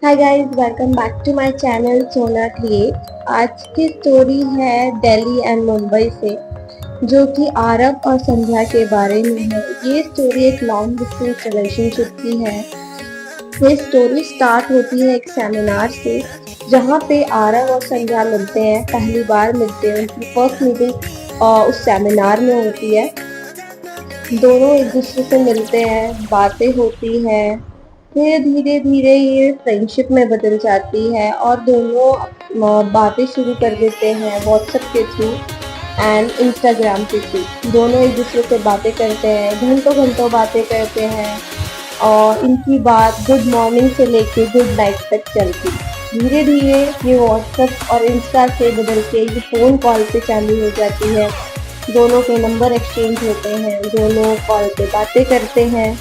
Hi guys, welcome back to my channel Sona create. आज की story है दिल्ली एंड मुंबई से, जो कि आरव और संध्या के बारे में है। ये स्टोरी एक लॉन्ग डिस्टेंस रिलेशनशिप की है। ये स्टोरी स्टार्ट होती है एक सेमिनार से, जहाँ पे आरव और संध्या मिलते हैं, पहली बार मिलते हैं। उनकी फर्स्ट मीटिंग उस सेमिनार में होती है। दोनों एक दूसरे से मिलते हैं, बातें होती है। फिर धीरे धीरे ये फ्रेंडशिप में बदल जाती है और दोनों बातें शुरू कर देते हैं व्हाट्सएप के थ्रू एंड इंस्टाग्राम के थ्रू। दोनों एक दूसरे से बातें करते हैं, घंटों घंटों बातें करते हैं और इनकी बात गुड मॉर्निंग से लेके गुड नाइट तक चलती। धीरे धीरे ये व्हाट्सएप और इंस्टा से बदल के ये फ़ोन कॉल पे चालू हो जाती है। दोनों के नंबर एक्सचेंज होते हैं, दोनों कॉल पे बातें करते हैं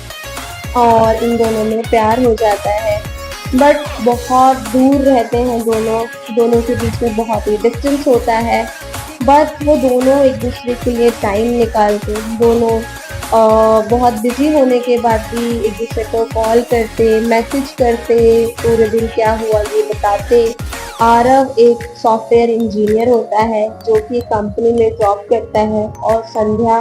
और इन दोनों में प्यार हो जाता है। बट बहुत दूर रहते हैं दोनों, दोनों के बीच में बहुत ही डिस्टेंस होता है। बट वो दोनों एक दूसरे के लिए टाइम निकालते, दोनों बहुत बिजी होने के बाद भी एक दूसरे को कॉल करते, मैसेज करते, पूरे दिन क्या हुआ ये बताते। आरव एक सॉफ्टवेयर इंजीनियर होता है जो कि कंपनी में जॉब करता है और संध्या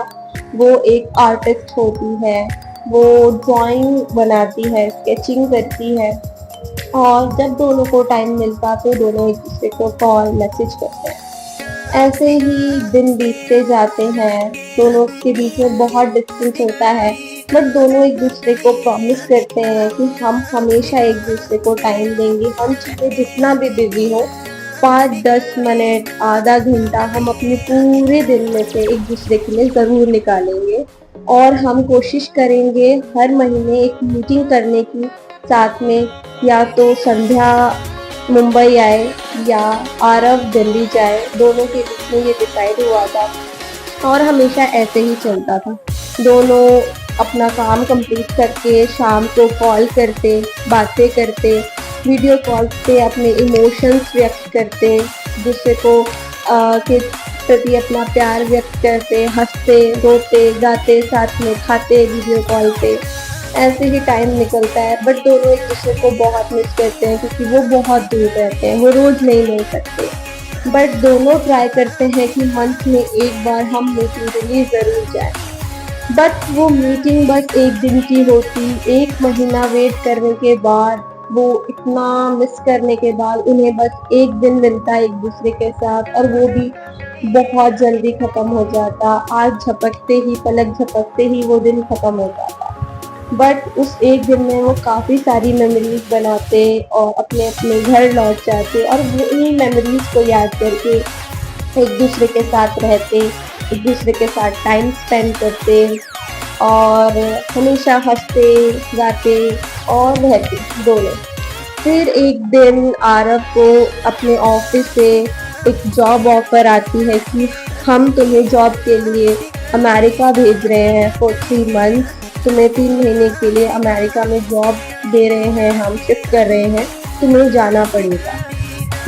वो एक आर्टिस्ट होती है। वो ड्राइंग बनाती है, स्केचिंग करती है और जब दोनों को टाइम मिलता तो दोनों एक दूसरे को कॉल मैसेज करते हैं। ऐसे ही दिन बीतते जाते हैं, दोनों के बीच में बहुत डिस्टेंस होता है। बट दोनों एक दूसरे को प्रॉमिस करते हैं कि हम हमेशा एक दूसरे को टाइम देंगे। हम चाहे जितना भी बिजी हो, 5-10 मिनट, आधा घंटा हम अपने पूरे दिन में से एक दूसरे के लिए ज़रूर निकालेंगे। और हम कोशिश करेंगे हर महीने एक मीटिंग करने की साथ में, या तो संध्या मुंबई आए या आरव दिल्ली जाए। दोनों के बीच में ये डिसाइड हुआ था और हमेशा ऐसे ही चलता था। दोनों अपना काम कंप्लीट करके शाम को कॉल करते, बातें करते, वीडियो कॉल पे अपने इमोशंस व्यक्त करते, दूसरे को के प्रति अपना प्यार व्यक्त करते, हंसते, रोते, गाते, साथ में खाते वीडियो कॉल पे। ऐसे ही टाइम निकलता है। बट दोनों एक दूसरे को बहुत मिस करते हैं क्योंकि वो बहुत दूर रहते हैं, वो रोज़ नहीं मिल सकते। बट दोनों ट्राई करते हैं कि मंथ में एक बार हम मीटिंग के लिए ज़रूर जाएं। बट वो मीटिंग बस एक दिन की होती। 1 महीना वेट करने के बाद, वो इतना मिस करने के बाद उन्हें बस एक दिन मिलता है एक दूसरे के साथ, और वो भी बहुत जल्दी ख़त्म हो जाता। आज झपकते ही, पलक झपकते ही वो दिन ख़त्म हो जाता। बट उस एक दिन में वो काफ़ी सारी मेमोरीज बनाते और अपने अपने घर लौट जाते और वो इन्हीं मेमोरीज को याद करके एक दूसरे के साथ रहते, एक दूसरे के साथ टाइम स्पेंड करते और हमेशा हंसते, गाते और रहते दोनों। फिर एक दिन आरव को अपने ऑफिस से एक जॉब ऑफर आती है कि हम तुम्हें जॉब के लिए अमेरिका भेज रहे हैं फॉर 3 मंथ्स। तुम्हें 3 महीने के लिए अमेरिका में जॉब दे रहे हैं, हम शिफ्ट कर रहे हैं, तुम्हें जाना पड़ेगा।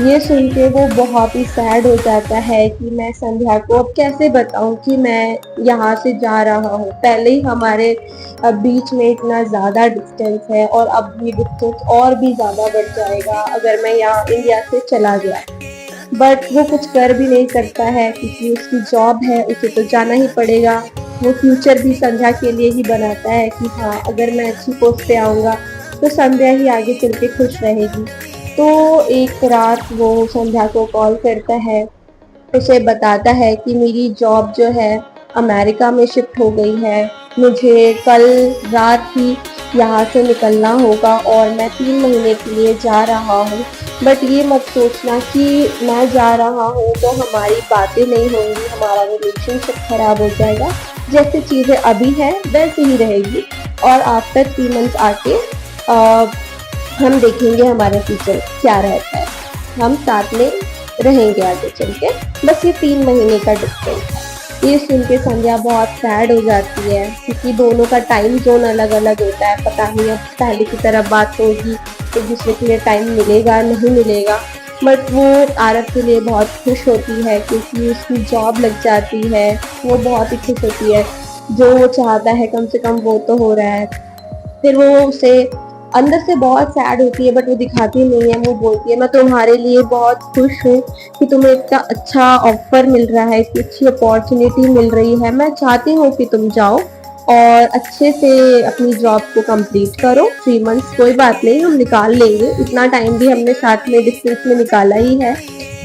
ये सुन के वो बहुत ही सैड हो जाता है कि मैं संध्या को अब कैसे बताऊं कि मैं यहाँ से जा रहा हूँ। पहले ही हमारे बीच में इतना ज़्यादा डिस्टेंस है और अब ये डिस्टेंस और भी ज़्यादा बढ़ जाएगा अगर मैं यहाँ इंडिया से चला गया। बट वो कुछ कर भी नहीं सकता है क्योंकि उसकी जॉब है, उसे तो जाना ही पड़ेगा। वो फ्यूचर भी संध्या के लिए ही बनाता है कि हाँ, अगर मैं अच्छी पोस्ट पे आऊँगा तो संध्या ही आगे चल के खुश रहेगी। तो एक रात वो संध्या को कॉल करता है, उसे बताता है कि मेरी जॉब जो है अमेरिका में शिफ्ट हो गई है, मुझे कल रात ही यहाँ से निकलना होगा और मैं 3 महीने के लिए जा रहा हूँ। बट ये मत सोचना कि मैं जा रहा हूँ तो हमारी बातें नहीं होंगी, हमारा रिलेशनशिप खराब हो जाएगा। जैसे चीज़ें अभी हैं वैसे ही रहेगी और आफ्टर 3 मंथ्स आके हम देखेंगे हमारा फ्यूचर क्या रहता है, हम साथ में रहेंगे आगे चल के। बस ये 3 महीने का डिस्टेंस है। ये सुन के संध्या बहुत सैड हो जाती है क्योंकि दोनों का टाइम जोन अलग अलग होता है। पता नहीं अब पहले की तरह बात होगी, एक दूसरे के लिए टाइम मिलेगा नहीं मिलेगा। बट वो आरव के लिए बहुत खुश होती है क्योंकि उसकी जॉब लग जाती है। वो बहुत ही खुश होती है, जो वो चाहता है कम से कम वो तो हो रहा है। फिर वो उसे अंदर से बहुत सैड होती है बट वो दिखाती नहीं है। वो बोलती है मैं तुम्हारे लिए बहुत खुश हूँ कि तुम्हें इतना अच्छा ऑफर मिल रहा है, इतनी अच्छी अपॉर्चुनिटी मिल रही है। मैं चाहती हूँ कि तुम जाओ और अच्छे से अपनी जॉब को कंप्लीट करो। 3 मंथ्स कोई बात नहीं, हम निकाल लेंगे, इतना टाइम भी हमने साथ में डिस्टेंस में निकाला ही है,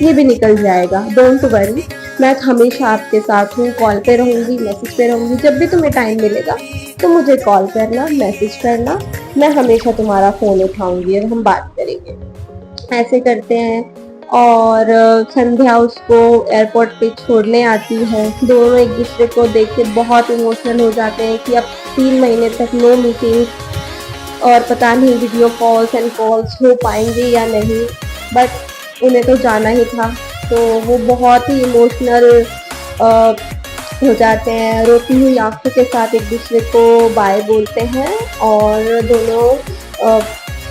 ये भी निकल जाएगा, डोंट वरी। मैं हमेशा आपके साथ हूँ, कॉल पे रहूंगी, मैसेज पे रहूंगी। जब भी तुम्हें टाइम मिलेगा तो मुझे कॉल करना, मैसेज करना, मैं हमेशा तुम्हारा फोन उठाऊंगी और हम बात करेंगे। ऐसे करते हैं। और संध्या उसको एयरपोर्ट पे छोड़ने आती है। दोनों एक दूसरे को देख के बहुत इमोशनल हो जाते हैं कि अब 3 महीने तक नो मीटिंग और पता नहीं वीडियो कॉल्स एंड कॉल्स हो पाएंगे या नहीं, बट उन्हें तो जाना ही था। तो वो बहुत ही इमोशनल हो जाते हैं, रोती हुई आंखों के साथ एक दूसरे को बाय बोलते हैं और दोनों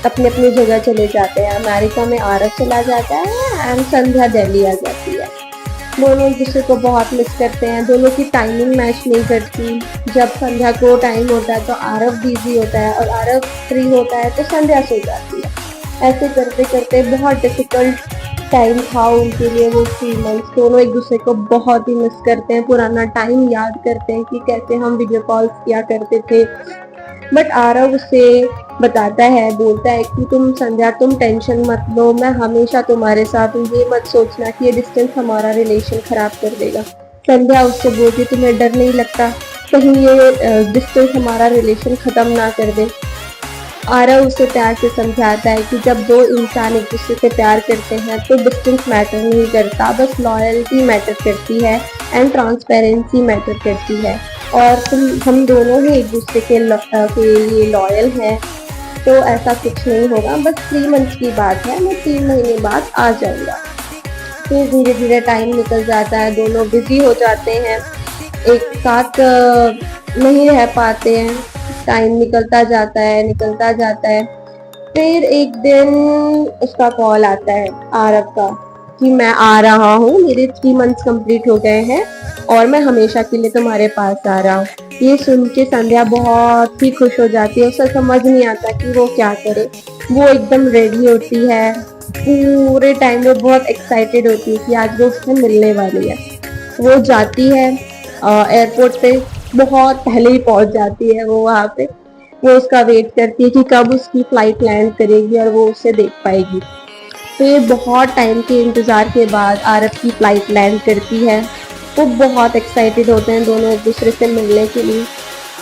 अपनी अपनी जगह चले जाते हैं। अमेरिका में आरव चला जाता है एंड संध्या दिल्ली आ जाती है। दोनों एक दूसरे को बहुत मिस करते हैं, दोनों की टाइमिंग मैच नहीं करती। जब संध्या को टाइम होता है तो आरव बिजी होता है और आरव फ्री होता है तो संध्या सो जाती है। ऐसे करते करते बहुत डिफिकल्ट टाइम था उनके लिए वो 3 मंथ्स। दोनों एक दूसरे को बहुत ही मिस करते हैं, पुराना टाइम याद करते हैं कि कैसे हम वीडियो कॉल्स किया करते थे। बट आरव उसे बताता है, बोलता है कि तुम संध्या तुम टेंशन मत लो, मैं हमेशा तुम्हारे साथ हूँ, ये मत सोचना कि ये डिस्टेंस हमारा रिलेशन खराब कर देगा। संध्या उससे बोलती तुम्हें डर नहीं लगता कहीं ये डिस्टेंस हमारा रिलेशन खत्म ना कर दे। आरव उसे प्यार से समझाता है कि जब दो इंसान एक दूसरे से प्यार करते हैं तो डिस्टेंस मैटर नहीं करता, बस लॉयल्टी मैटर करती है एंड ट्रांसपेरेंसी मैटर करती है। और हम दोनों ही एक दूसरे के लिए लॉयल हैं, तो ऐसा कुछ नहीं होगा। बस 3 मंथ्स की बात है, मैं 3 महीने बाद आ जाऊंगा। फिर धीरे धीरे टाइम निकल जाता है, दोनों बिजी हो जाते हैं, एक साथ नहीं रह पाते हैं। टाइम निकलता जाता है। फिर एक दिन उसका कॉल आता है आरव का कि मैं आ रहा हूँ, मेरे 3 मंथ्स कंप्लीट हो गए हैं और मैं हमेशा के लिए तुम्हारे पास आ रहा हूँ। ये सुन के संध्या बहुत ही खुश हो जाती है, उसे समझ नहीं आता कि वो क्या करे। वो एकदम रेडी होती है, पूरे टाइम में बहुत एक्साइटेड होती है कि आज वो उससे मिलने वाली है। वो जाती है एयरपोर्ट पे, बहुत पहले ही पहुंच जाती है वो वहाँ पे। वो उसका वेट करती है कि कब उसकी फ्लाइट लैंड करेगी और वो उसे देख पाएगी। फिर बहुत टाइम के इंतज़ार के बाद आरव की फ्लाइट लैंड करती है। वो बहुत एक्साइटेड होते हैं दोनों एक दूसरे से मिलने के लिए।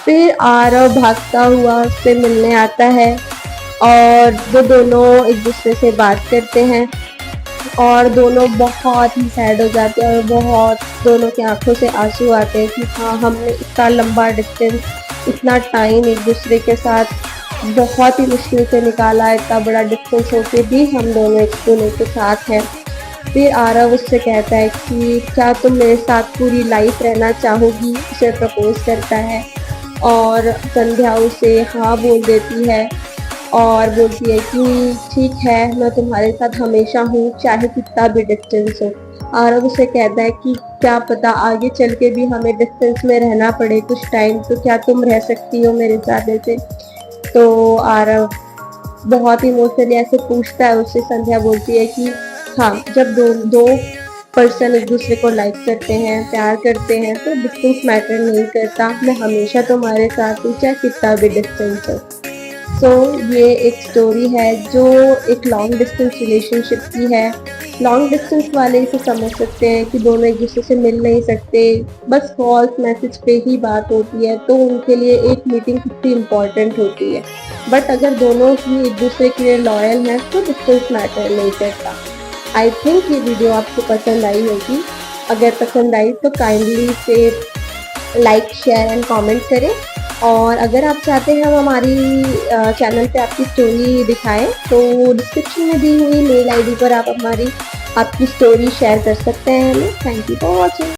फिर आरव भागता हुआ उससे मिलने आता है और वो दोनों एक दूसरे से बात करते हैं और दोनों बहुत ही सैड हो जाते हैं और बहुत दोनों की आंखों से आंसू आते हैं कि हाँ, हमने इतना लंबा डिस्टेंस, इतना टाइम एक दूसरे के साथ बहुत ही मुश्किल से निकाला है। इतना बड़ा डिस्टेंस होके भी हम दोनों एक दूसरे के साथ हैं। फिर आरव उससे कहता है कि क्या तुम मेरे साथ पूरी लाइफ रहना चाहोगी, उसे प्रपोज करता है और संध्या उसे हाँ बोल देती है और बोलती है कि ठीक है, मैं तुम्हारे साथ हमेशा हूँ, चाहे कितना भी डिस्टेंस हो। आरव उसे कहता है कि क्या पता आगे चल के भी हमें डिस्टेंस में रहना पड़े कुछ टाइम, तो क्या तुम रह सकती हो मेरे साथ ऐसे। तो आरव बहुत इमोशनली ऐसे पूछता है उससे। संध्या बोलती है कि हाँ, जब दो पर्सन एक दूसरे को लाइक करते हैं, प्यार करते हैं, तो डिस्टेंस मैटर नहीं करता, मैं हमेशा तुम्हारे साथ हूँ चाहे कितना भी डिस्टेंस हो। ये एक स्टोरी है जो एक लॉन्ग डिस्टेंस रिलेशनशिप की है। लॉन्ग डिस्टेंस वाले इसे समझ सकते हैं कि दोनों एक दूसरे से मिल नहीं सकते, बस कॉल्स मैसेज पे ही बात होती है, तो उनके लिए एक मीटिंग कितनी इम्पोर्टेंट होती है। बट अगर दोनों ही एक दूसरे के लिए लॉयल हैं तो डिस्टेंस मैटर नहीं करता। आई थिंक ये वीडियो आपको पसंद आई होगी। अगर पसंद आई तो काइंडली इसे लाइक, शेयर एंड कमेंट करें। और अगर आप चाहते हैं हम हमारी चैनल पे आपकी स्टोरी दिखाएं तो डिस्क्रिप्शन में दी हुई मेल आईडी पर आप आपकी स्टोरी शेयर कर सकते हैं हमें। Thank you for watching.